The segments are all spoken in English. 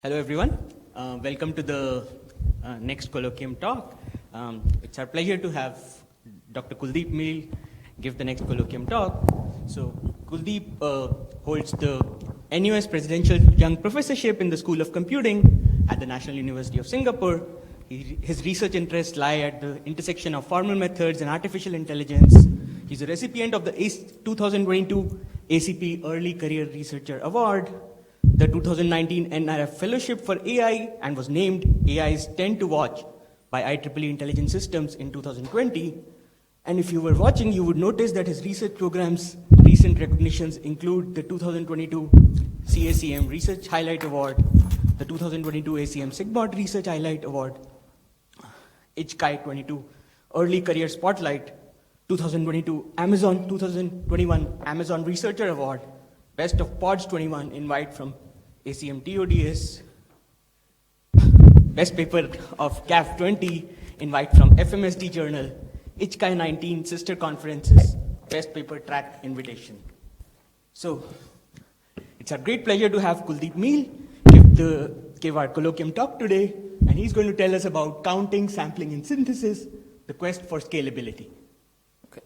Hello everyone, welcome to the next Colloquium talk. It's our pleasure to have Dr. Kuldeep Meel give the next Colloquium talk. So Kuldeep holds the NUS Presidential Young Professorship in the School of Computing at the National University of Singapore. His research interests lie at the intersection of formal methods and artificial intelligence. He's a recipient of the 2022 ACP Early Career Researcher Award, the 2019 NRF Fellowship for AI, and was named AI's 10 to watch by IEEE Intelligent Systems in 2020. And if you were watching, you would notice that his research program's recent recognitions include the 2022 CACM Research Highlight Award, the 2022 ACM SIGBOT Research Highlight Award, HKI 22 Early Career Spotlight, 2021 Amazon Researcher Award, Best of Pods 21 invite from ACM TODS, Best Paper of CAF 20 invite from FMSD Journal, HKI 19 Sister Conferences, Best Paper Track invitation. So it's a great pleasure to have Kuldeep Meel give our colloquium talk today, and he's going to tell us about counting, sampling, and synthesis, the quest for scalability. Okay.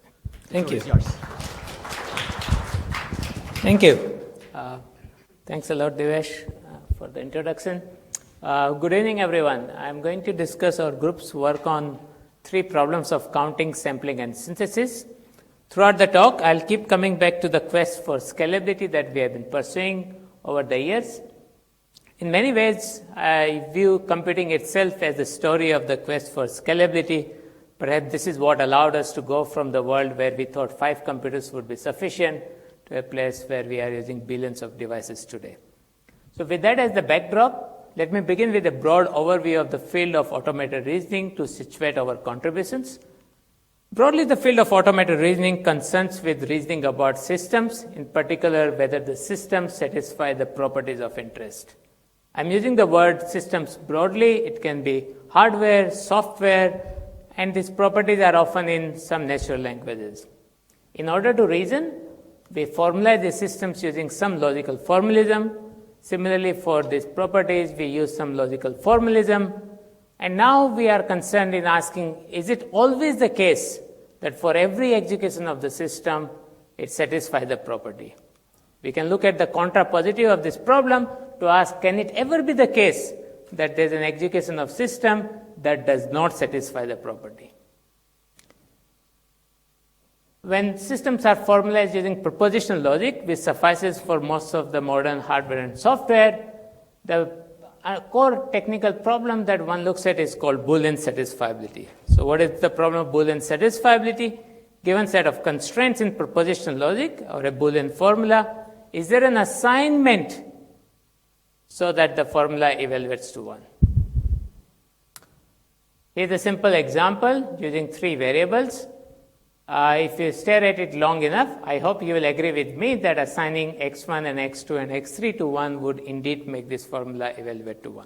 Thank you. It's yours. Thank you. Thanks a lot, Devesh, for the introduction. Good evening, everyone. I'm going to discuss our group's work on 3 problems of counting, sampling, and synthesis. Throughout the talk, I'll keep coming back to the quest for scalability that we have been pursuing over the years. In many ways, I view computing itself as the story of the quest for scalability. Perhaps this is what allowed us to go from the world where we thought 5 computers would be sufficient to a place where we are using billions of devices today. So with that as the backdrop, let me begin with a broad overview of the field of automated reasoning to situate our contributions. Broadly, the field of automated reasoning concerns with reasoning about systems, in particular whether the systems satisfy the properties of interest. I'm using the word systems broadly. It can be hardware, software, and these properties are often in some natural languages. In order to reason, we formalize the systems using some logical formalism. Similarly, for these properties, we use some logical formalism. And now we are concerned in asking, is it always the case that for every execution of the system, it satisfies the property? We can look at the contrapositive of this problem to ask, can it ever be the case that there's an execution of system that does not satisfy the property? When systems are formalized using propositional logic, which suffices for most of the modern hardware and software, the core technical problem that one looks at is called Boolean satisfiability. So what is the problem of Boolean satisfiability? Given set of constraints in propositional logic or a Boolean formula, is there an assignment so that the formula evaluates to 1? Here's a simple example using 3 variables. If you stare at it long enough, I hope you will agree with me that assigning x1 and x2 and x3 to 1 would indeed make this formula evaluate to 1.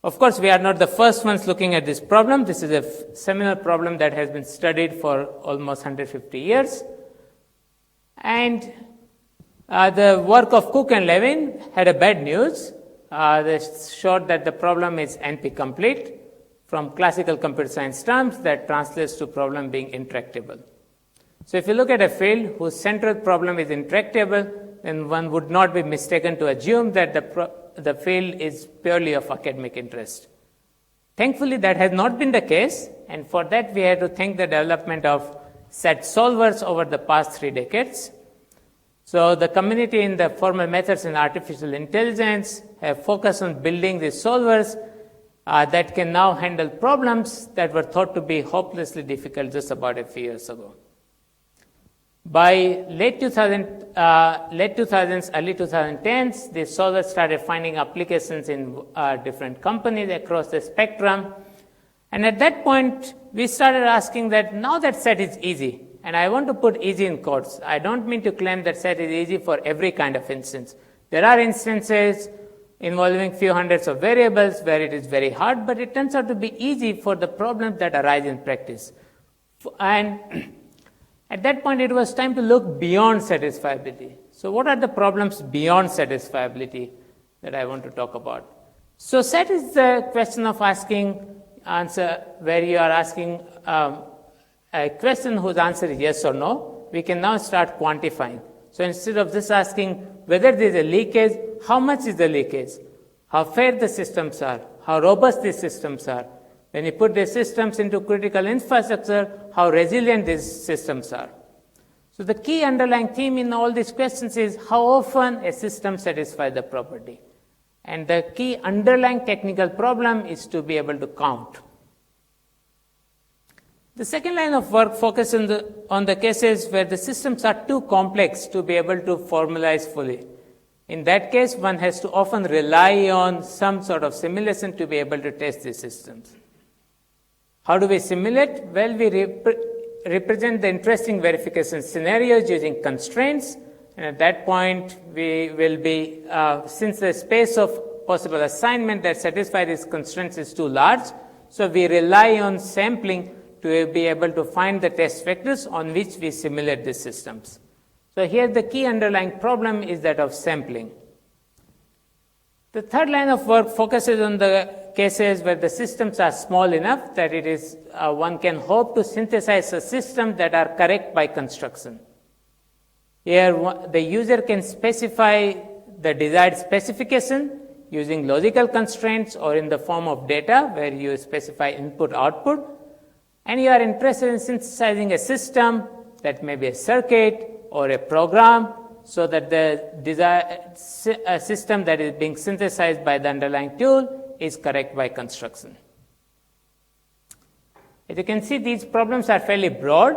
Of course, we are not the first ones looking at this problem. This is a seminal problem that has been studied for almost 150 years. And the work of Cook and Levin had a bad news. They showed that the problem is NP-complete. From classical computer science terms, that translates to problem being intractable. So if you look at a field whose central problem is intractable, then one would not be mistaken to assume that the field is purely of academic interest. Thankfully, that has not been the case, and for that we had to thank the development of set solvers over the past 3 decades. So the community in the formal methods in artificial intelligence have focused on building these solvers that can now handle problems that were thought to be hopelessly difficult just about a few years ago. By late 2000s, early 2010s, these solvers started finding applications in different companies across the spectrum. And at that point, we started asking that now that set is easy, and I want to put easy in quotes. I don't mean to claim that set is easy for every kind of instance. There are instances involving few hundreds of variables where it is very hard, but it turns out to be easy for the problems that arise in practice. And at that point, it was time to look beyond satisfiability. So what are the problems beyond satisfiability? that I want to talk about. So set is the question of answer where you are asking a question whose answer is yes or no. We can now start quantifying. So instead of just asking whether there is a leakage, how much is the leakage, how fair the systems are, how robust these systems are. When you put these systems into critical infrastructure, how resilient these systems are. So the key underlying theme in all these questions is how often a system satisfies the property. And the key underlying technical problem is to be able to count. The second line of work focuses on the cases where the systems are too complex to be able to formalize fully. In that case, one has to often rely on some sort of simulation to be able to test these systems. How do we simulate? Well, we represent the interesting verification scenarios using constraints. And at that point, we will be, since the space of possible assignment that satisfies these constraints is too large, so we rely on sampling to be able to find the test vectors on which we simulate these systems. So here the key underlying problem is that of sampling. The third line of work focuses on the cases where the systems are small enough that it is one can hope to synthesize a system that are correct by construction. Here the user can specify the desired specification using logical constraints or in the form of data where you specify input-output, and you are interested in synthesizing a system that may be a circuit or a program so that the desired system that is being synthesized by the underlying tool is correct by construction. As you can see, these problems are fairly broad,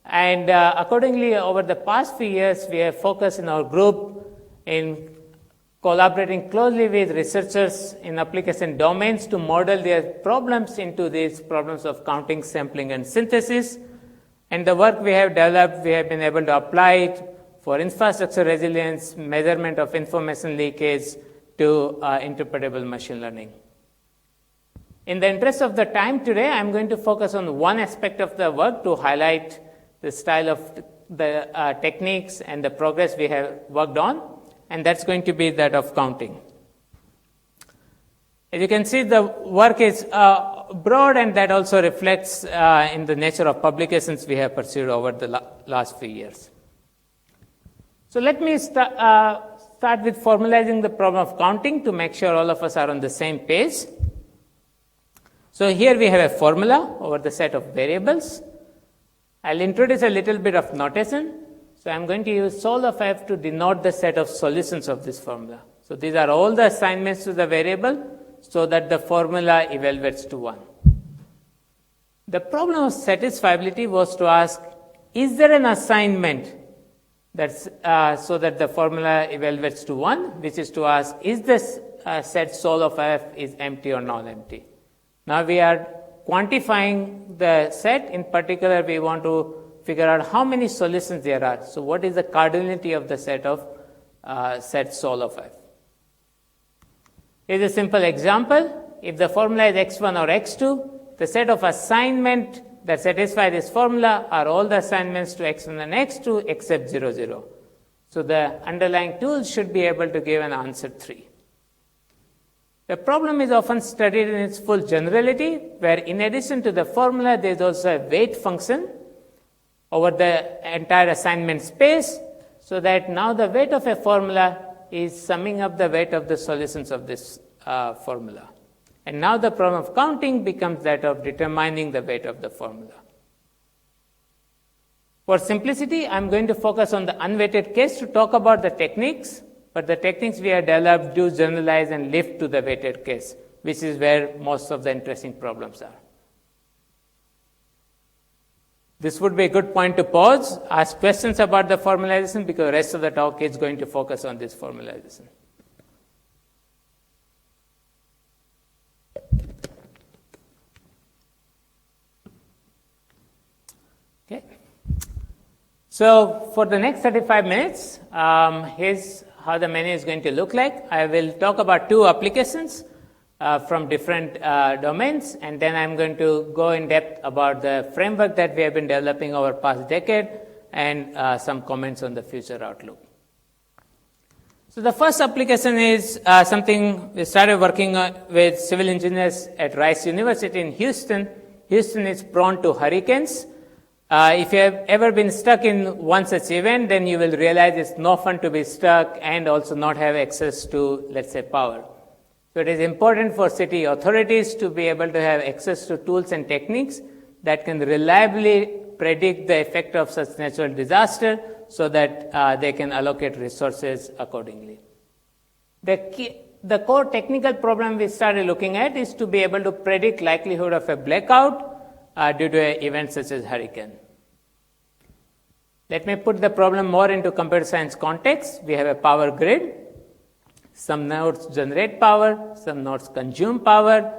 and accordingly, over the past few years, we have focused in our group in collaborating closely with researchers in application domains to model their problems into these problems of counting, sampling, and synthesis. And the work we have developed, we have been able to apply it for infrastructure resilience, measurement of information leakage, to interpretable machine learning. In the interest of the time today, I'm going to focus on one aspect of the work to highlight the style of the techniques and the progress we have worked on, and that's going to be that of counting. As you can see, the work is broad, and that also reflects in the nature of publications we have pursued over the last few years. So let me start with formalizing the problem of counting to make sure all of us are on the same page. So here we have a formula over the set of variables. I'll introduce a little bit of notation. So I'm going to use sol of f to denote the set of solutions of this formula. So these are all the assignments to the variable so that the formula evaluates to 1. The problem of satisfiability was to ask, is there an assignment that's, so that the formula evaluates to 1, which is to ask, is this set sol of f is empty or non-empty? Now we are quantifying the set. In particular, we want to figure out how many solutions there are. So what is the cardinality of the set of set sol of f? Here's a simple example. If the formula is x1 or x2, the set of assignment that satisfy this formula are all the assignments to x1 and x2 except 0, 0. So the underlying tool should be able to give an answer 3. The problem is often studied in its full generality, where in addition to the formula, there is also a weight function over the entire assignment space, so that now the weight of a formula is summing up the weight of the solutions of this formula. And now the problem of counting becomes that of determining the weight of the formula. For simplicity, I'm going to focus on the unweighted case to talk about the techniques, but the techniques we have developed do generalize and lift to the weighted case, which is where most of the interesting problems are. This would be a good point to pause, ask questions about the formalization, because the rest of the talk is going to focus on this formalization. Okay. So for the next 35 minutes, here's how the menu is going to look like. I will talk about 2 applications from different domains, and then I'm going to go in depth about the framework that we have been developing over past decade and some comments on the future outlook. So the first application is something we started working with civil engineers at Rice University in Houston. Houston is prone to hurricanes. If you have ever been stuck in one such event, then you will realize it's no fun to be stuck and also not have access to, let's say, power. So it is important for city authorities to be able to have access to tools and techniques that can reliably predict the effect of such natural disaster so that they can allocate resources accordingly. The core technical problem we started looking at is to be able to predict likelihood of a blackout due to an event such as hurricane. Let me put the problem more into computer science context. We have a power grid. Some nodes generate power, some nodes consume power.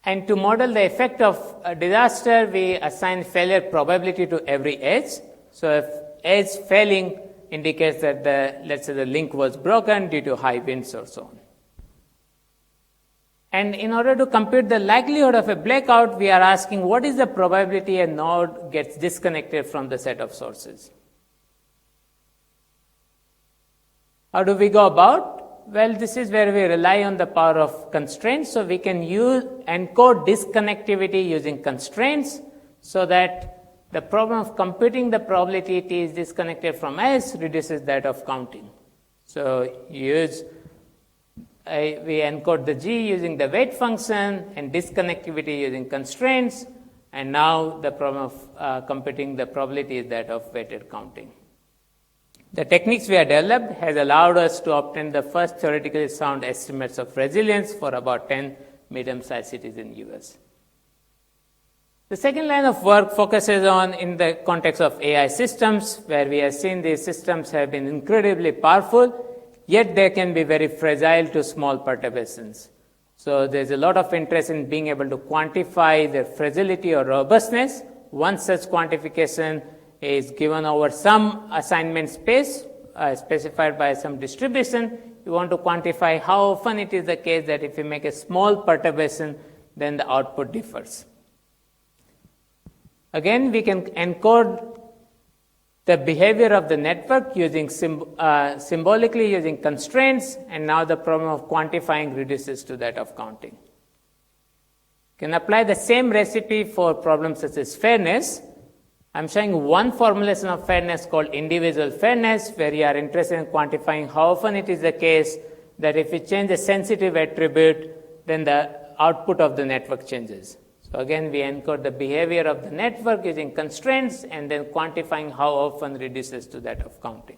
And to model the effect of a disaster, we assign failure probability to every edge. So if edge failing indicates that let's say the link was broken due to high winds or so on. And in order to compute the likelihood of a blackout, we are asking what is the probability a node gets disconnected from the set of sources. How do we go about? Well, this is where we rely on the power of constraints. So we can encode disconnectivity using constraints so that the problem of computing the probability it is disconnected from S reduces that of counting. So we encode the G using the weight function and disconnectivity using constraints. And now the problem of computing the probability is that of weighted counting. The techniques we have developed has allowed us to obtain the first theoretically sound estimates of resilience for about 10 medium-sized cities in US. The second line of work focuses on in the context of AI systems, where we have seen these systems have been incredibly powerful, yet they can be very fragile to small perturbations. So there's a lot of interest in being able to quantify their fragility or robustness. One such quantification is given over some assignment space specified by some distribution. You want to quantify how often it is the case that if you make a small perturbation, then the output differs. Again, we can encode the behavior of the network using symbolically using constraints, and now the problem of quantifying reduces to that of counting. You can apply the same recipe for problems such as fairness. I'm showing one formulation of fairness called individual fairness, where you are interested in quantifying how often it is the case that if you change a sensitive attribute, then the output of the network changes. So again, we encode the behavior of the network using constraints and then quantifying how often reduces to that of counting.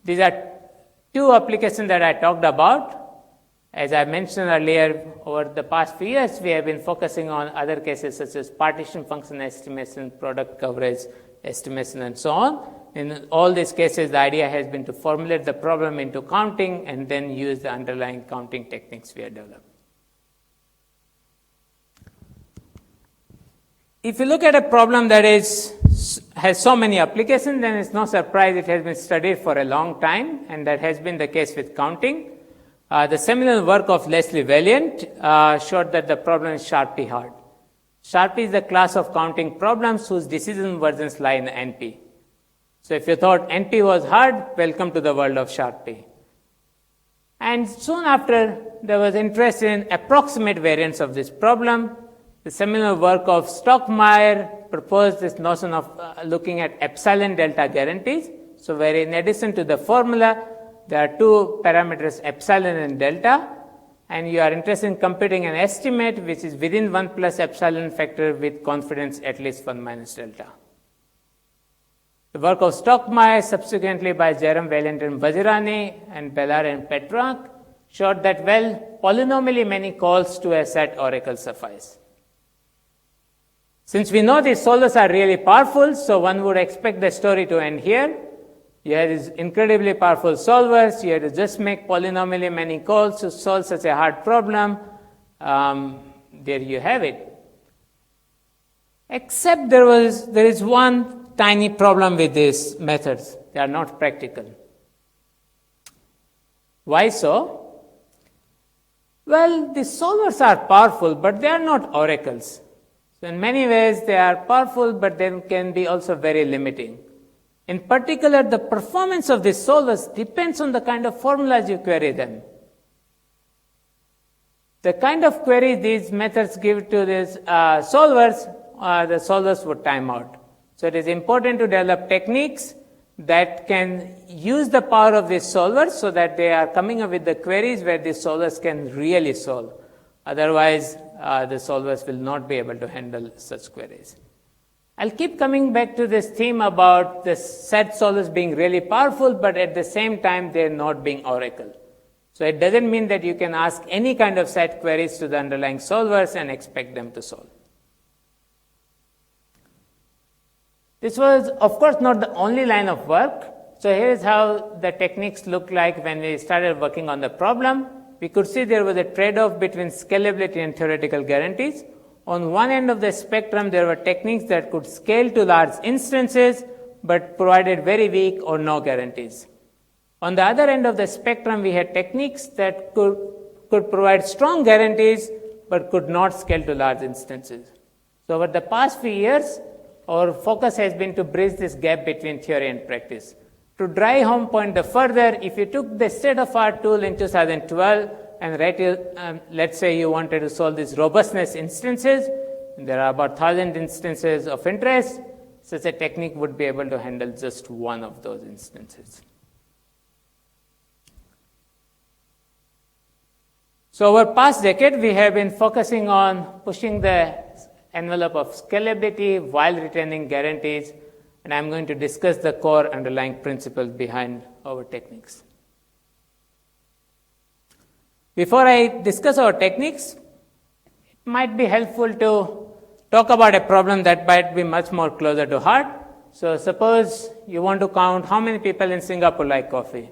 These are two applications that I talked about. As I mentioned earlier, over the past few years, we have been focusing on other cases such as partition function estimation, product coverage estimation, and so on. In all these cases, the idea has been to formulate the problem into counting and then use the underlying counting techniques we have developed. If you look at a problem that has so many applications, then it's no surprise it has been studied for a long time, and that has been the case with counting. The seminal work of Leslie Valiant showed that the problem is sharply hard. Sharpy is the class of counting problems whose decision versions lie in NP. So if you thought NP was hard, welcome to the world of Sharpy. And soon after, there was interest in approximate variants of this problem. The seminal work of Stockmeyer proposed this notion of looking at epsilon delta guarantees. So where in addition to the formula, there are two parameters, epsilon and delta, and you are interested in computing an estimate which is within 1 plus epsilon factor with confidence at least 1 minus delta. The work of Stockmeyer, subsequently by Jerome Valiant and Vajirani and Bellar and Petrak, showed that, well, polynomially many calls to a set oracle suffice. Since we know these solvers are really powerful, so one would expect the story to end here. You have these incredibly powerful solvers. You have to just make polynomially many calls to solve such a hard problem. There you have it. Except there is one tiny problem with these methods. They are not practical. Why so? Well, the solvers are powerful, but they are not oracles. So in many ways, they are powerful, but they can be also very limiting. In particular, the performance of these solvers depends on the kind of formulas you query them. The kind of query these methods give to these solvers, the solvers would time out. So it is important to develop techniques that can use the power of these solvers so that they are coming up with the queries where these solvers can really solve. Otherwise, the solvers will not be able to handle such queries. I'll keep coming back to this theme about the set solvers being really powerful, but at the same time, they're not being oracle. So it doesn't mean that you can ask any kind of set queries to the underlying solvers and expect them to solve. This was, of course, not the only line of work. So here's how the techniques looked like when we started working on the problem. We could see there was a trade-off between scalability and theoretical guarantees. On one end of the spectrum, there were techniques that could scale to large instances, but provided very weak or no guarantees. On the other end of the spectrum, we had techniques that could provide strong guarantees, but could not scale to large instances. So over the past few years, our focus has been to bridge this gap between theory and practice. To drive home point the further, if you took the state-of-art tool in 2012 and let's say you wanted to solve these robustness instances, and there are about 1,000 instances of interest, such a technique would be able to handle just one of those instances. So over past decade, we have been focusing on pushing the envelope of scalability while retaining guarantees, and I'm going to discuss the core underlying principles behind our techniques. Before I discuss our techniques, it might be helpful to talk about a problem that might be much more closer to heart. So suppose you want to count how many people in Singapore like coffee.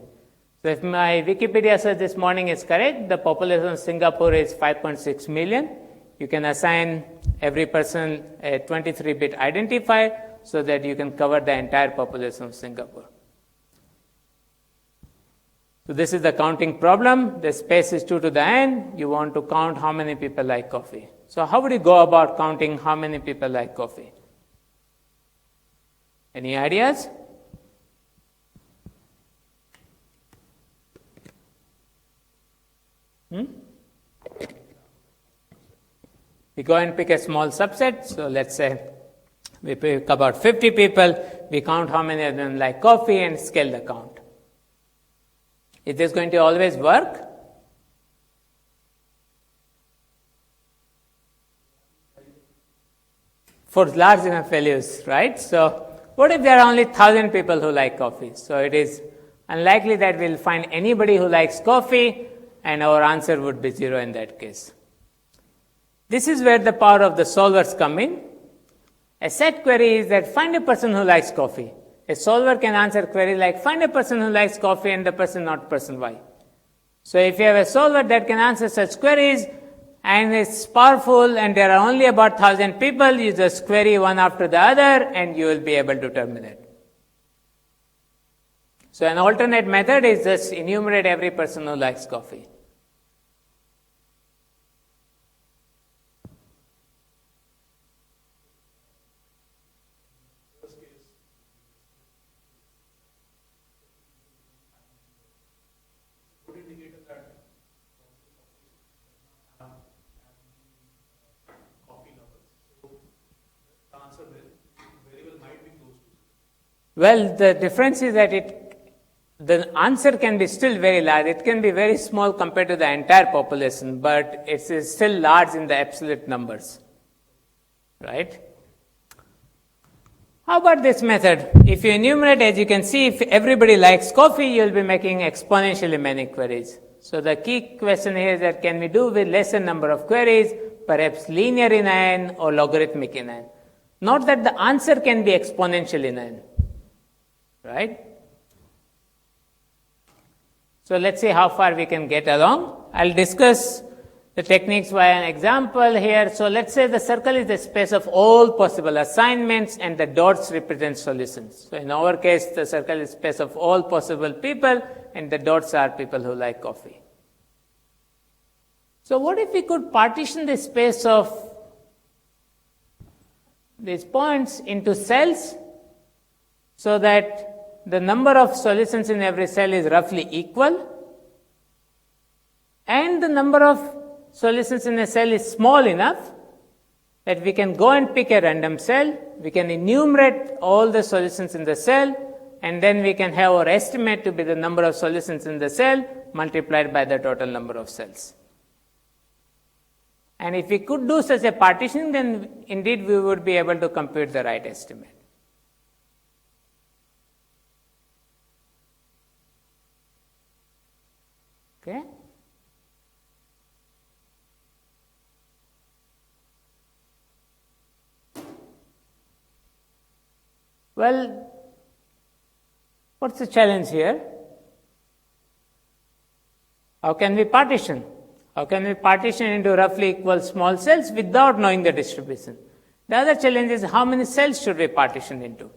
So if my Wikipedia search this morning is correct, the population of Singapore is 5.6 million. You can assign every person a 23-bit identifier so that you can cover the entire population of Singapore. So this is the counting problem. The space is 2 to the n. You want to count how many people like coffee. So how would you go about counting how many people like coffee? Any ideas? We go and pick a small subset. So let's say we pick about 50 people. We count how many of them like coffee and scale the count. Is this going to always work? For large enough values, right? So what if there are only 1,000 people who like coffee? So it is unlikely that we'll find anybody who likes coffee, and our answer would be 0 in that case. This is where the power of the solvers come in. A set query is that find a person who likes coffee. A solver can answer query like find a person who likes coffee and the person not person Y. So if you have a solver that can answer such queries and it's powerful and there are only about 1,000 people, you just query one after the other and you will be able to terminate. So an alternate method is just enumerate every person who likes coffee. Well, the difference is that the answer can be still very large. It can be very small compared to the entire population, but it is still large in the absolute numbers, right? How about this method? If you enumerate, as you can see, if everybody likes coffee, you'll be making exponentially many queries. So the key question here is that can we do with lesser number of queries, perhaps linear in n or logarithmic in n? Note that the answer can be exponential in n. Right? So let's see how far we can get along. I'll discuss the techniques via an example here. So let's say the circle is the space of all possible assignments and the dots represent solutions. So in our case, the circle is space of all possible people and the dots are people who like coffee. So what if we could partition the space of these points into cells? so that the number of solutions in every cell is roughly equal and the number of solutions in a cell is small enough that we can go and pick a random cell, we can enumerate all the solutions in the cell, and then we can have our estimate to be the number of solutions in the cell multiplied by the total number of cells. And if we could do such a partitioning, then indeed we would be able to compute the right estimate. Okay? Well, what's the challenge here? How can we partition? How can we partition into roughly equal small cells without knowing the distribution? The other challenge is how many cells should we partition into?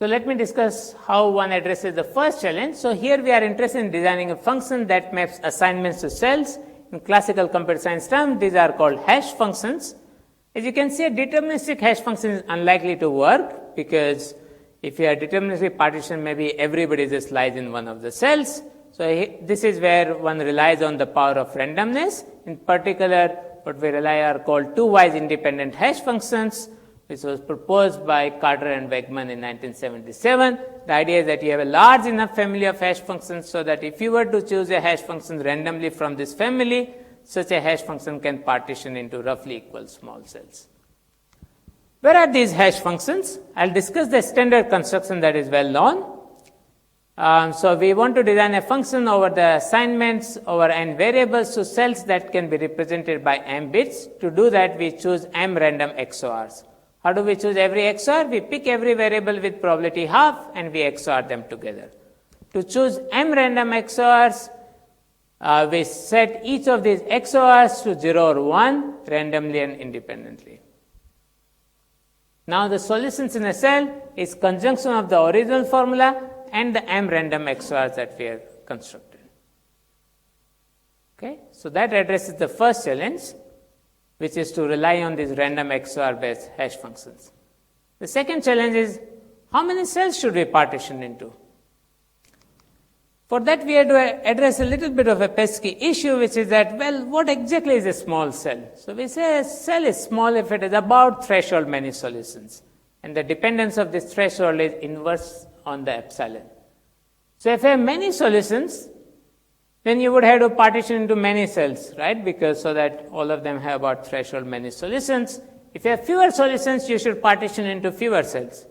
So let me discuss how one addresses the first challenge. So here we are interested in designing a function that maps assignments to cells. In classical computer science terms, these are called hash functions. As you can see, a deterministic hash function is unlikely to work because if you are deterministically partitioned, maybe everybody just lies in one of the cells. So this is where one relies on the power of randomness. In particular, what we rely are called two-wise independent hash functions, which was proposed by Carter and Wegman in 1977. The idea is that you have a large enough family of hash functions so that if you were to choose a hash function randomly from this family, such a hash function can partition into roughly equal small cells. Where are these hash functions? I'll discuss the standard construction that is well known. So we want to design a function over the assignments over n variables to cells that can be represented by m bits. To do that, we choose m random XORs. How do we choose every XOR? We pick every variable with probability half and we XOR them together. To choose m random XORs, we set each of these XORs to 0 or 1 randomly and independently. Now the solutions in a cell is conjunction of the original formula and the m random XORs that we have constructed. Okay, so that addresses the first challenge, which is to rely on these random XOR based hash functions. The second challenge is how many cells should we partition into? For that, we have to address a little bit of a pesky issue, which is that, well, what exactly is a small cell? So we say a cell is small if it is about threshold many solutions, and the dependence of this threshold is inverse on the epsilon. So if you have many solutions, then you would have to partition into many cells, right? Because so that all of them have about threshold many solutions. If you have fewer solutions, you should partition into fewer cells.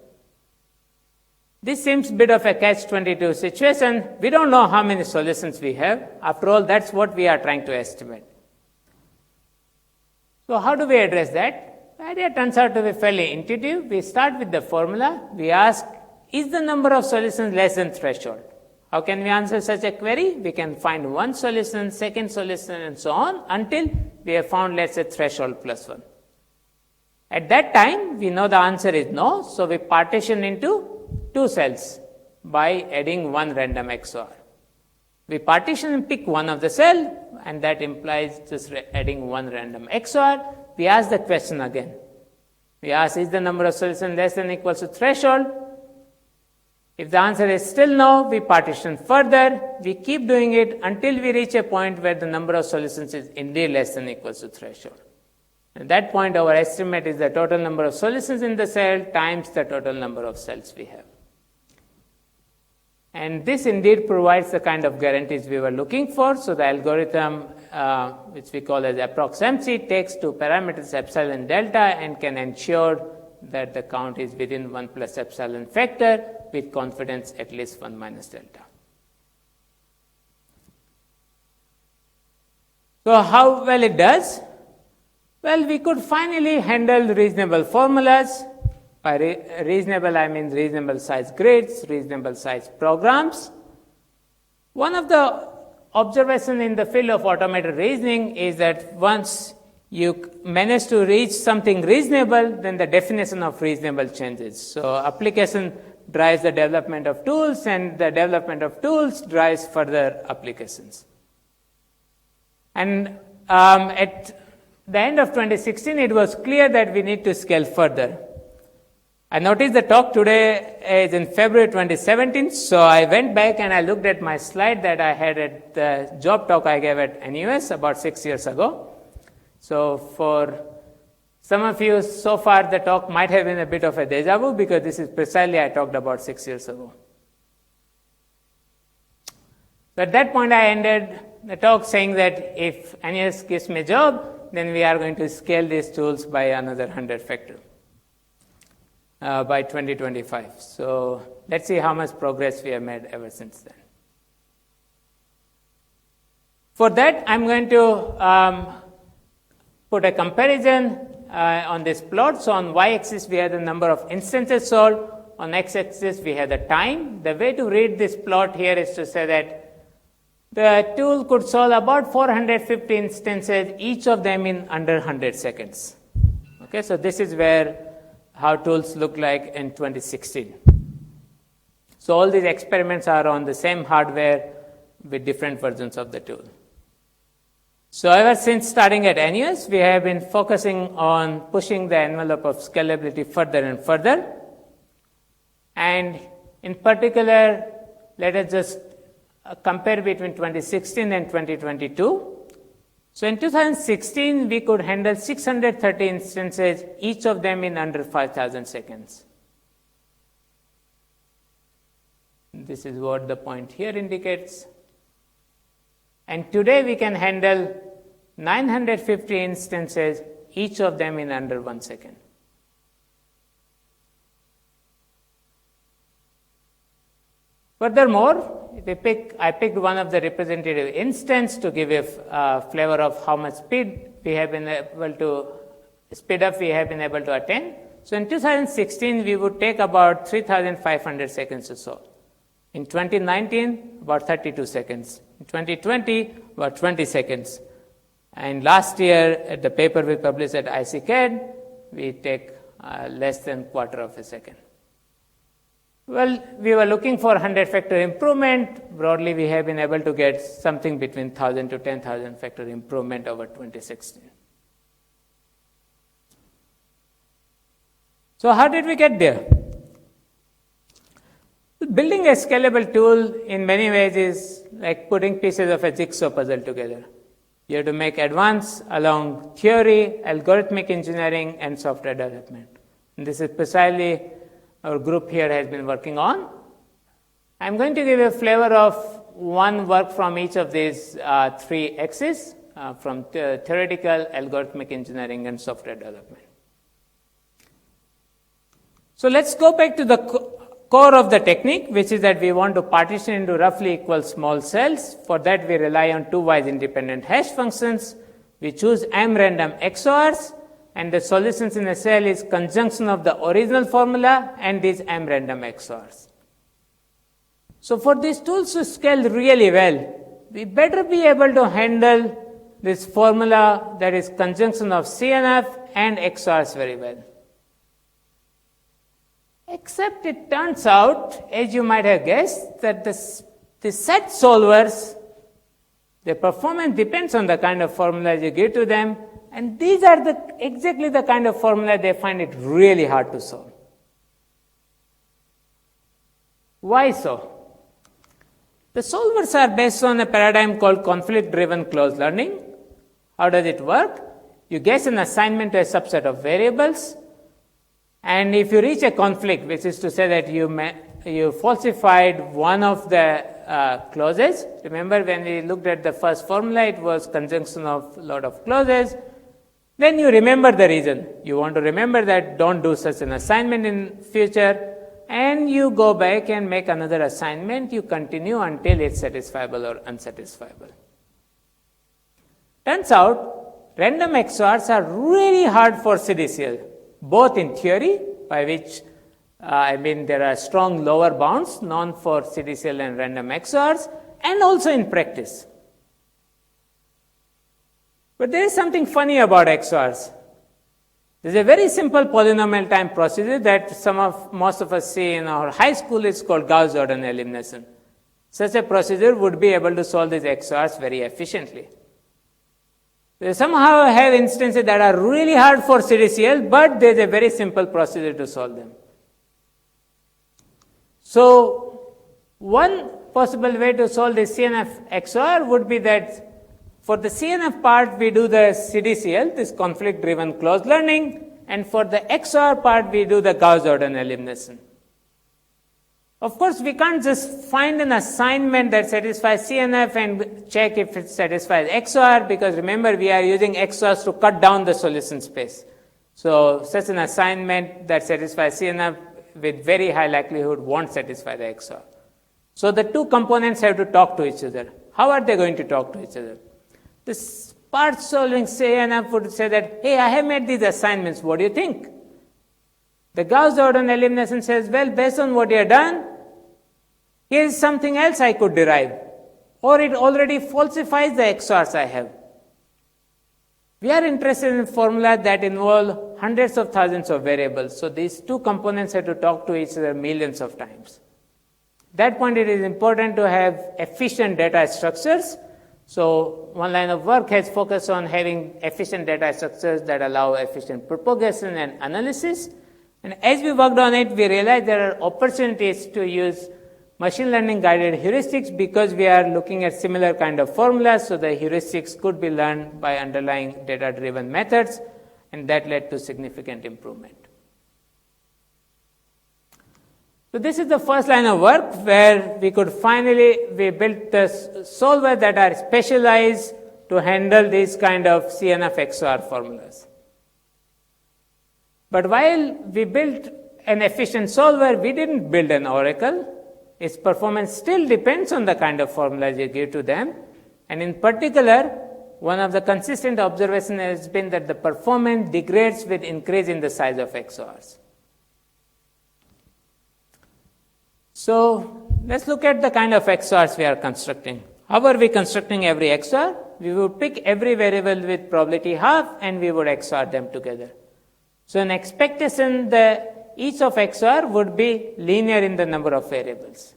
This seems a bit of a catch-22 situation. We don't know how many solutions we have. After all, that's what we are trying to estimate. So how do we address that? The idea turns out to be fairly intuitive. We start with the formula. We ask, is the number of solutions less than threshold? How can we answer such a query? We can find one solution, second solution, and so on until we have found, let's say, threshold plus 1. At that time, we know the answer is no, so we partition into 2 cells by adding one random XOR. We partition and pick one of the cell, and that implies just adding one random XOR. We ask the question again. We ask, is the number of solutions less than or equal to threshold? If the answer is still no, we partition further. We keep doing it until we reach a point where the number of solutions is indeed less than or equal to threshold. At that point, our estimate is the total number of solutions in the cell times the total number of cells we have. And this indeed provides the kind of guarantees we were looking for. So the algorithm, which we call as approx-MC, takes 2 parameters, epsilon and delta, and can ensure that the count is within 1 plus epsilon factor with confidence at least 1 minus delta. So how well it does? Well, we could finally handle reasonable formulas. By reasonable, I mean reasonable size grids, reasonable size programs. One of the observations in the field of automated reasoning is that once you manage to reach something reasonable, then the definition of reasonable changes. So application drives the development of tools, and the development of tools drives further applications. And at the end of 2016, it was clear that we need to scale further. I noticed the talk today is in February 2017, so I went back and I looked at my slide that I had at the job talk I gave at NUS about 6 years ago. So for some of you, so far the talk might have been a bit of a deja vu because this is precisely I talked about 6 years ago. So at that point I ended the talk saying that if NUS gives me a job, then we are going to scale these tools by another 100 factor. By 2025. So let's see how much progress we have made ever since then. For that, I'm going to put a comparison on this plot. So on y-axis, we have the number of instances solved. On x-axis, we have the time. The way to read this plot here is to say that the tool could solve about 450 instances, each of them in under 100 seconds. Okay, so this is how tools look like in 2016. So all these experiments are on the same hardware with different versions of the tool. So ever since starting at NUS, we have been focusing on pushing the envelope of scalability further and further. And in particular, let us just compare between 2016 and 2022. So in 2016, we could handle 630 instances, each of them in under 5,000 seconds. This is what the point here indicates. And today we can handle 950 instances, each of them in under 1 second. Furthermore, I picked one of the representative instance to give a flavor of how much speed we have been able to attain. So in 2016, we would take about 3,500 seconds to solve. In 2019, about 32 seconds. In 2020, about 20 seconds. And last year, at the paper we published at ICCAD, we take less than quarter of a second. Well, we were looking for 100 factor improvement. Broadly, we have been able to get something between 1,000 to 10,000 factor improvement over 2016. So how did we get there? Building a scalable tool in many ways is like putting pieces of a jigsaw puzzle together. You have to make advance along theory, algorithmic engineering, and software development. And this is precisely our group here has been working on. I'm going to give you a flavor of one work from each of these three axes, from theoretical, algorithmic engineering, and software development. So let's go back to the core of the technique, which is that we want to partition into roughly equal small cells. For that, we rely on two wise independent hash functions. We choose m-random XORs, and the solutions in a cell is conjunction of the original formula and these m-random XORs. So for these tools to scale really well, we better be able to handle this formula that is conjunction of CNF and XORs very well. Except it turns out, as you might have guessed, that the set solvers, their performance depends on the kind of formulas you give to them, and these are exactly the kind of formula they find it really hard to solve. Why so? The solvers are based on a paradigm called conflict-driven closed learning. How does it work? You guess an assignment to a subset of variables, and if you reach a conflict, which is to say that you falsified one of the clauses. Remember when we looked at the first formula, it was conjunction of a lot of clauses. Then you remember the reason. You want to remember that don't do such an assignment in future, and you go back and make another assignment. You continue until it's satisfiable or unsatisfiable. Turns out, random XORs are really hard for CDCL, both in theory, by which there are strong lower bounds known for CDCL and random XORs, and also in practice. But there is something funny about XORs. There's a very simple polynomial time procedure that most of us see in our high school. It's called Gauss-Jordan elimination. Such a procedure would be able to solve these XORs very efficiently. They somehow have instances that are really hard for CDCL, but there's a very simple procedure to solve them. So one possible way to solve this CNF XOR would be that for the CNF part, we do the CDCL, this conflict-driven closed learning, and for the XOR part, we do the Gauss-Jordan elimination. Of course, we can't just find an assignment that satisfies CNF and check if it satisfies XOR, because remember, we are using XORs to cut down the solution space. So such an assignment that satisfies CNF with very high likelihood won't satisfy the XOR. So the two components have to talk to each other. How are they going to talk to each other? This part solving CNF would say that, hey, I have made these assignments, what do you think? The Gauss-Jordan elimination says, well, based on what you have done, here is something else I could derive. Or it already falsifies the XORs I have. We are interested in formulas that involve hundreds of thousands of variables. So these two components have to talk to each other millions of times. At that point, it is important to have efficient data structures. So one line of work has focused on having efficient data structures that allow efficient propagation and analysis. And as we worked on it, we realized there are opportunities to use machine learning guided heuristics because we are looking at similar kind of formulas. So the heuristics could be learned by underlying data driven methods, and that led to significant improvement. So this is the first line of work where we built the solver that are specialized to handle these kind of CNF XOR formulas. But while we built an efficient solver, we didn't build an oracle. Its performance still depends on the kind of formulas you give to them. And in particular, one of the consistent observations has been that the performance degrades with increase in the size of XORs. So let's look at the kind of XORs we are constructing. How are we constructing every XOR? We would pick every variable with probability half and we would XOR them together. So an expectation that each of XOR would be linear in the number of variables.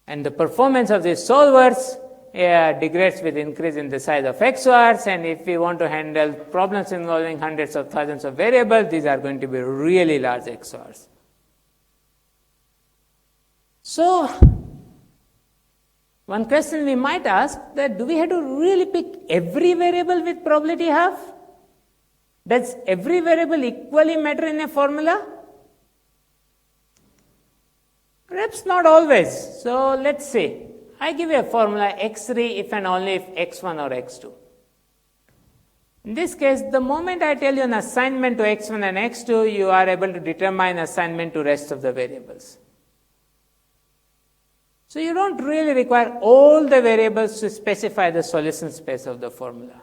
And the performance of these solvers degrades with increase in the size of XORs, and if we want to handle problems involving hundreds of thousands of variables, these are going to be really large XORs. So one question we might ask that do we have to really pick every variable with probability half? Does every variable equally matter in a formula? Perhaps not always. So let's see. I give you a formula x3 if and only if x1 or x2. In this case, the moment I tell you an assignment to x1 and x2, you are able to determine assignment to rest of the variables. So you don't really require all the variables to specify the solution space of the formula.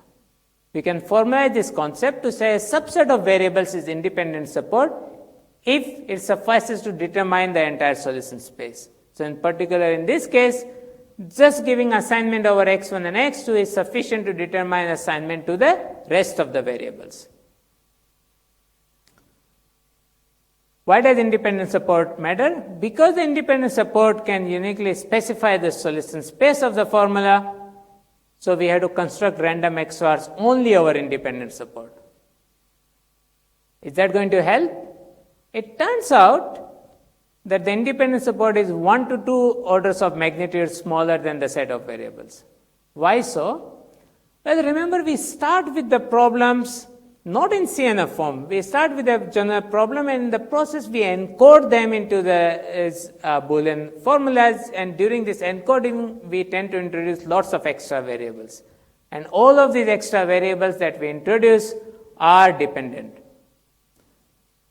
We can formalize this concept to say a subset of variables is independent support if it suffices to determine the entire solution space. So in particular, in this case, just giving assignment over x1 and x2 is sufficient to determine assignment to the rest of the variables. Why does independent support matter? Because the independent support can uniquely specify the solution space of the formula, so we have to construct random XORs only over independent support. Is that going to help? It turns out that the independent support is 1 to 2 orders of magnitude smaller than the set of variables. Why so? Well, remember we start with the problems not in CNF form. We start with a general problem, and in the process we encode them into the Boolean formulas, and during this encoding we tend to introduce lots of extra variables. And all of these extra variables that we introduce are dependent.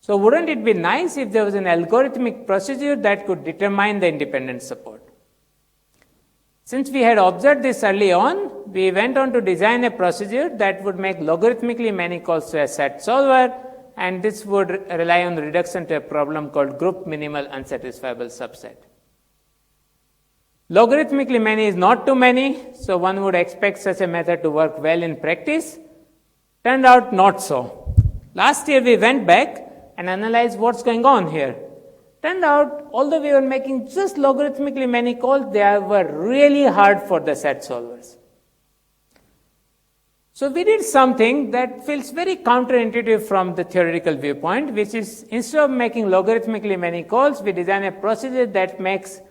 So wouldn't it be nice if there was an algorithmic procedure that could determine the independent support? Since we had observed this early on, we went on to design a procedure that would make logarithmically many calls to a set solver, and this would rely on reduction to a problem called group minimal unsatisfiable subset. Logarithmically many is not too many, so one would expect such a method to work well in practice. Turned out not so. Last year we went back and analyzed what's going on here. Turned out, although we were making just logarithmically many calls, they were really hard for the set solvers. So we did something that feels very counterintuitive from the theoretical viewpoint, which is instead of making logarithmically many calls, we design a procedure that makes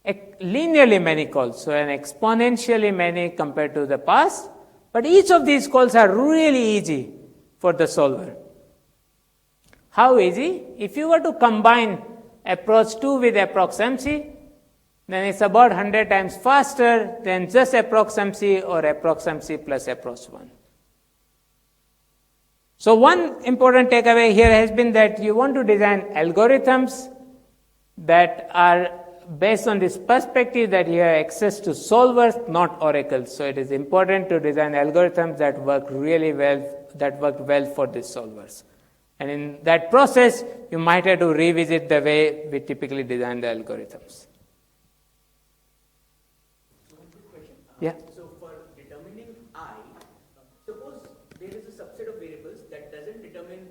linearly many calls, so an exponentially many compared to the past. But each of these calls are really easy for the solver. How easy? If you were to combine approach 2 with approx MC, then it's about 100 times faster than just approx MC or approx MC plus approach 1. So one important takeaway here has been that you want to design algorithms that are based on this perspective that you have access to solvers, not oracles. So it is important to design algorithms that work really well, that work well for these solvers. And in that process, you might have to revisit the way we typically design the algorithms. Yeah. So for determining I, suppose there is a subset of variables that doesn't determine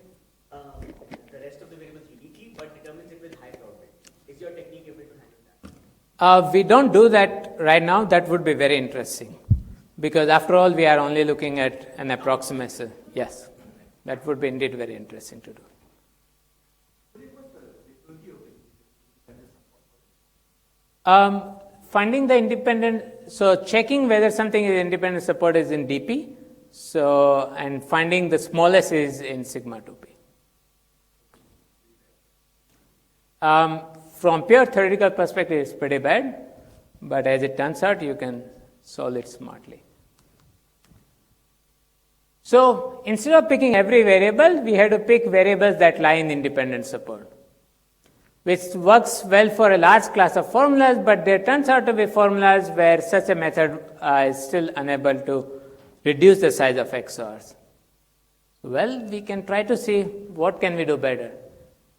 the rest of the variables uniquely, but determines it with high probability. Is your technique able to handle that? We don't do that right now. That would be very interesting. Because after all, we are only looking at an approximation. Yes. That would be indeed very interesting to do. Finding the independent, so checking whether something is independent support is in dp, so and finding the smallest is in sigma 2p. From pure theoretical perspective, it's pretty bad, but as it turns out, you can solve it smartly. So instead of picking every variable, we had to pick variables that lie in independent support, which works well for a large class of formulas, but there turns out to be formulas where such a method is still unable to reduce the size of XORs. Well, we can try to see what can we do better.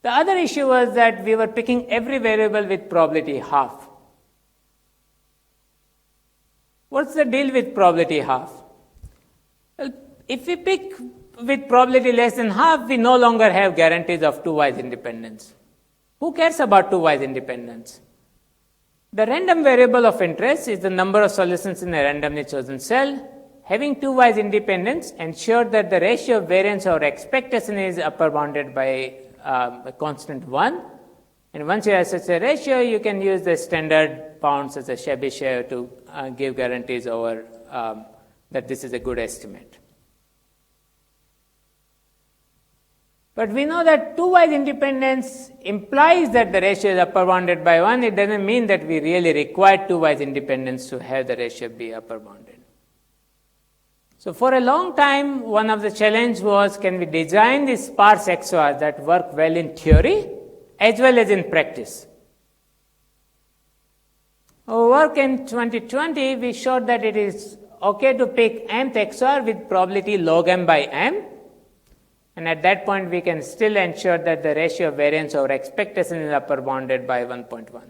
The other issue was that we were picking every variable with probability half. What's the deal with probability half? Well, if we pick with probability less than half, we no longer have guarantees of two-wise independence. Who cares about two-wise independence? The random variable of interest is the number of solutions in a randomly chosen cell. Having two-wise independence ensures that the ratio of variance or expectation is upper bounded by a constant 1. And once you have such a ratio, you can use the standard bounds as a Chebyshev to give guarantees over that this is a good estimate. But we know that two-wise independence implies that the ratio is upper bounded by 1. It doesn't mean that we really require two-wise independence to have the ratio be upper bounded. So for a long time, one of the challenges was, can we design these sparse XORs that work well in theory as well as in practice? Our work in 2020, we showed that it is okay to pick mth XOR with probability log m by m. And at that point, we can still ensure that the ratio of variance over expectation is upper bounded by 1.1.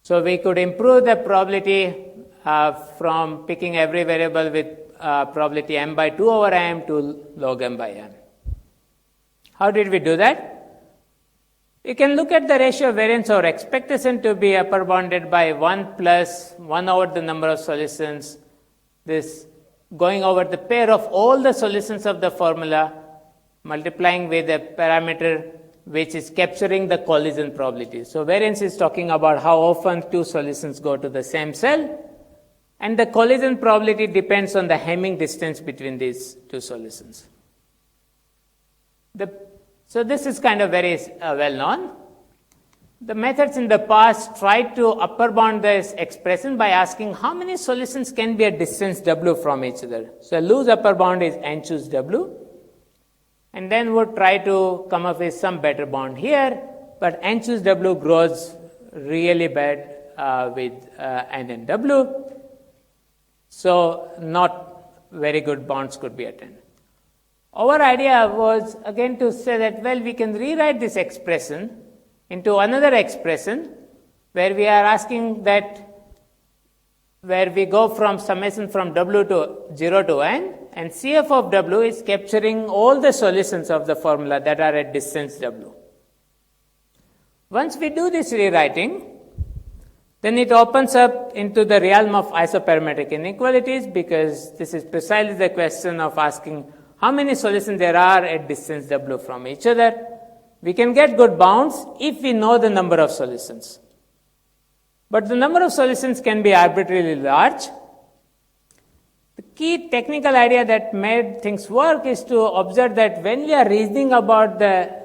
So we could improve the probability from picking every variable with probability m by 2 over m to log m by m. How did we do that? You can look at the ratio of variance over expectation to be upper bounded by 1 plus 1 over the number of solutions, this going over the pair of all the solutions of the formula, multiplying with a parameter which is capturing the collision probability. So variance is talking about how often two solutions go to the same cell, and the collision probability depends on the Hamming distance between these two solutions. So this is kind of very well known. The methods in the past tried to upper bound this expression by asking how many solutions can be at distance w from each other. So a loose upper bound is n choose w. And then would try to come up with some better bound here, but n choose w grows really bad with n and w. So not very good bounds could be attained. Our idea was again to say that, well, we can rewrite this expression into another expression where we are asking that where we go from summation from w to 0 to n, and CF of w is capturing all the solutions of the formula that are at distance w. Once we do this rewriting, Then it opens up into the realm of isoparametric inequalities, because this is precisely the question of asking how many solutions there are at distance w from each other. We can get good bounds if we know the number of solutions. But the number of solutions can be arbitrarily large. The key technical idea that made things work is to observe that when we are reasoning about the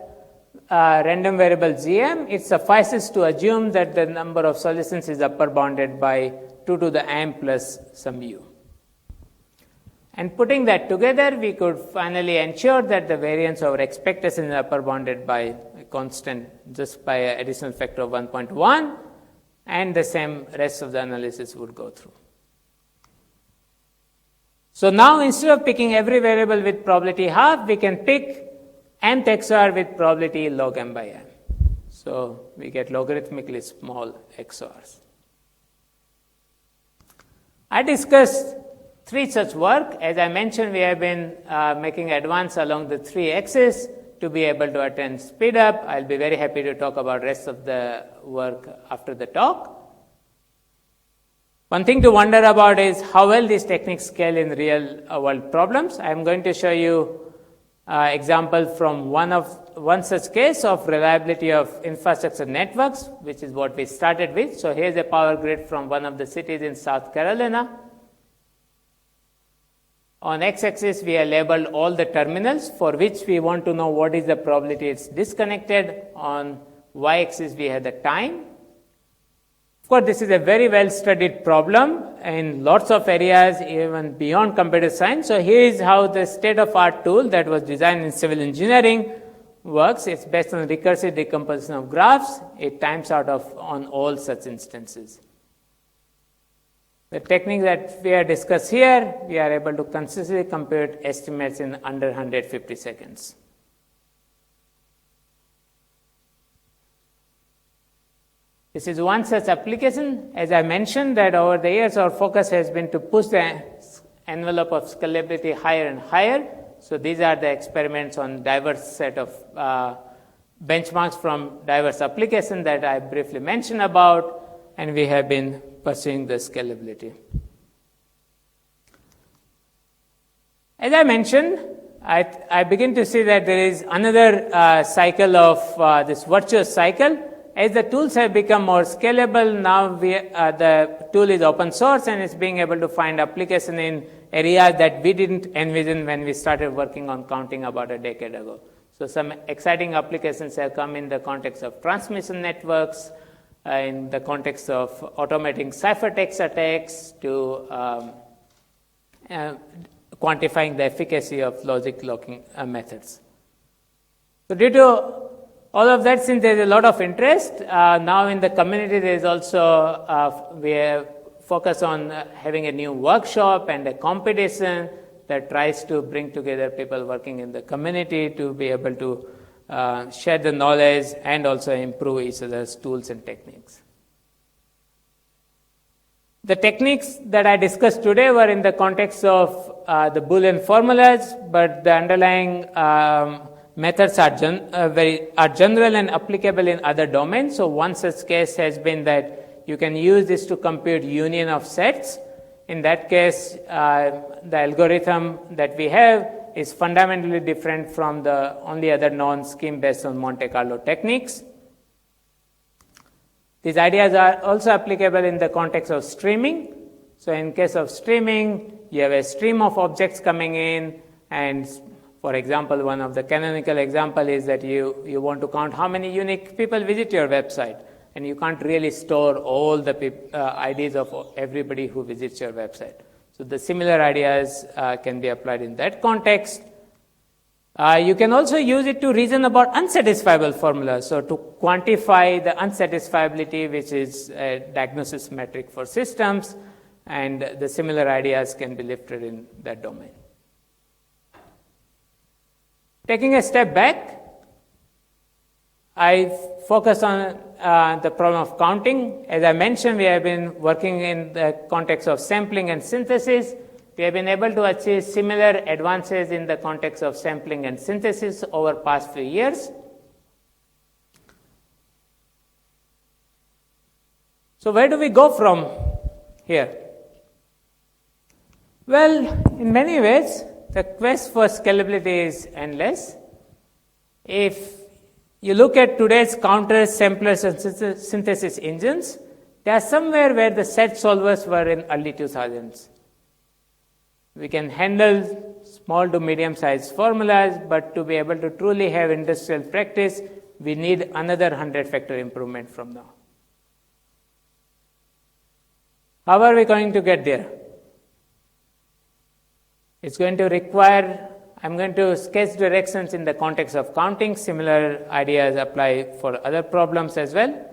random variable gm, it suffices to assume that the number of solutions is upper bounded by 2 to the m plus some u. And putting that together, we could finally ensure that the variance over expectation is upper bounded by a constant just by an additional factor of 1.1, and the same rest of the analysis would go through. So now, instead of picking every variable with probability half, we can pick nth XOR with probability log m by m. So we get logarithmically small XORs. I discussed 3 such work. As I mentioned, we have been making advance along the 3 axes to be able to attain speed up. I'll be very happy to talk about rest of the work after the talk. One thing to wonder about is how well these techniques scale in real world problems. I'm going to show you example from one such case of reliability of infrastructure networks, which is what we started with. So here's a power grid from one of the cities in South Carolina. On x-axis, we have labeled all the terminals for which we want to know what is the probability it's disconnected. On y-axis, we have the time. Of course, this is a very well-studied problem in lots of areas, even beyond computer science. So here is how the state-of-art tool that was designed in civil engineering works. It's based on recursive decomposition of graphs. It times out on all such instances. The technique that we have discussed here, we are able to consistently compute estimates in under 150 seconds. This is one such application. As I mentioned, that over the years our focus has been to push the envelope of scalability higher and higher. So these are the experiments on diverse set of benchmarks from diverse applications that I briefly mentioned about, and we have been pursuing the scalability. As I mentioned, I begin to see that there is another cycle of this virtuous cycle. As the tools have become more scalable, now the tool is open source and it's being able to find application in areas that we didn't envision when we started working on counting about a decade ago. So some exciting applications have come in the context of transmission networks, in the context of automating ciphertext attacks, to quantifying the efficacy of logic locking methods. So due to all of that, since there is a lot of interest, now in the community there is also, we have focused on having a new workshop and a competition that tries to bring together people working in the community to be able to share the knowledge and also improve each other's tools and techniques. The techniques that I discussed today were in the context of the Boolean formulas, but the underlying methods are general and applicable in other domains. So one such case has been that you can use this to compute union of sets. In that case, the algorithm that we have is fundamentally different from the only other known scheme based on Monte Carlo techniques. These ideas are also applicable in the context of streaming. So in case of streaming, you have a stream of objects coming in, and for example, one of the canonical example is that you want to count how many unique people visit your website, and you can't really store all the IDs of everybody who visits your website. So the similar ideas can be applied in that context. You can also use it to reason about unsatisfiable formulas, so to quantify the unsatisfiability, which is a diagnosis metric for systems, and the similar ideas can be lifted in that domain. Taking a step back, I focus on the problem of counting. As I mentioned, we have been working in the context of sampling and synthesis. We have been able to achieve similar advances in the context of sampling and synthesis over past few years. So where do we go from here? Well, in many ways, the quest for scalability is endless. If you look at today's counters, samplers, and synthesis engines, they are somewhere where the set solvers were in early 2000s. We can handle small to medium-sized formulas, but to be able to truly have industrial practice, we need another 100-factor improvement from now. How are we going to get there? It's going to require, I'm going to sketch directions in the context of counting. Similar ideas apply for other problems as well.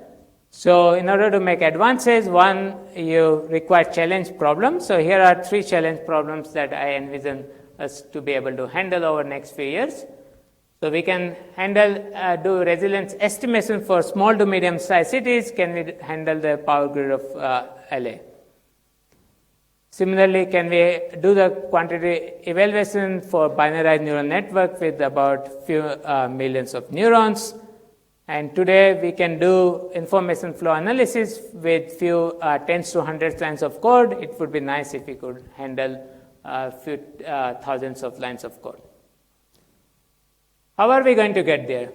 So in order to make advances, one, you require challenge problems. So here are 3 challenge problems that I envision us to be able to handle over the next few years. So we can handle, do resilience estimation for small to medium sized cities. Can we handle the power grid of LA? Similarly, can we do the quantity evaluation for binarized neural network with about few millions of neurons? And today we can do information flow analysis with few tens to hundreds lines of code. It would be nice if we could handle few thousands of lines of code. How are we going to get there?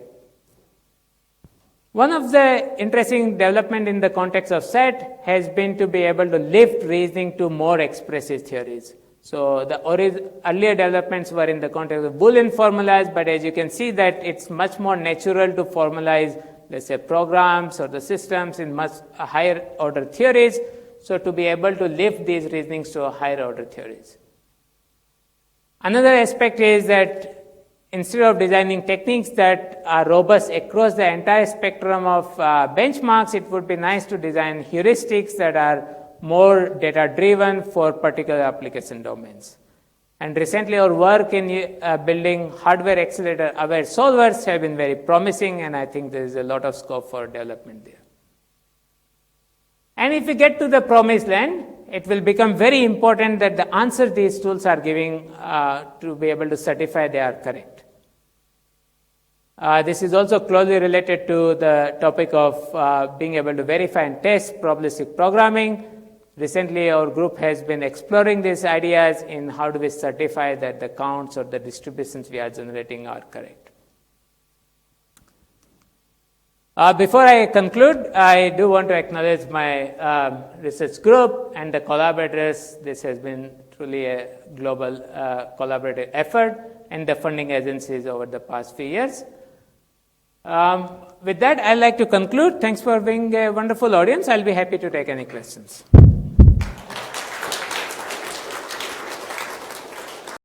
One of the interesting development in the context of set has been to be able to lift reasoning to more expressive theories. So the earlier developments were in the context of Boolean formulas, but as you can see that it's much more natural to formalize, let's say, programs or the systems in much higher order theories. So to be able to lift these reasonings to a higher order theories. Another aspect is that instead of designing techniques that are robust across the entire spectrum of benchmarks, it would be nice to design heuristics that are more data-driven for particular application domains. And recently our work in building hardware accelerator-aware solvers have been very promising, and I think there is a lot of scope for development there. And if we get to the promised land, it will become very important that the answers these tools are giving to be able to certify they are correct. This is also closely related to the topic of being able to verify and test probabilistic programming. Recently, our group has been exploring these ideas in how do we certify that the counts or the distributions we are generating are correct. Before I conclude, I do want to acknowledge my research group and the collaborators. This has been truly a global collaborative effort, and the funding agencies over the past few years. With that, I'd like to conclude. Thanks for being a wonderful audience. I'll be happy to take any questions.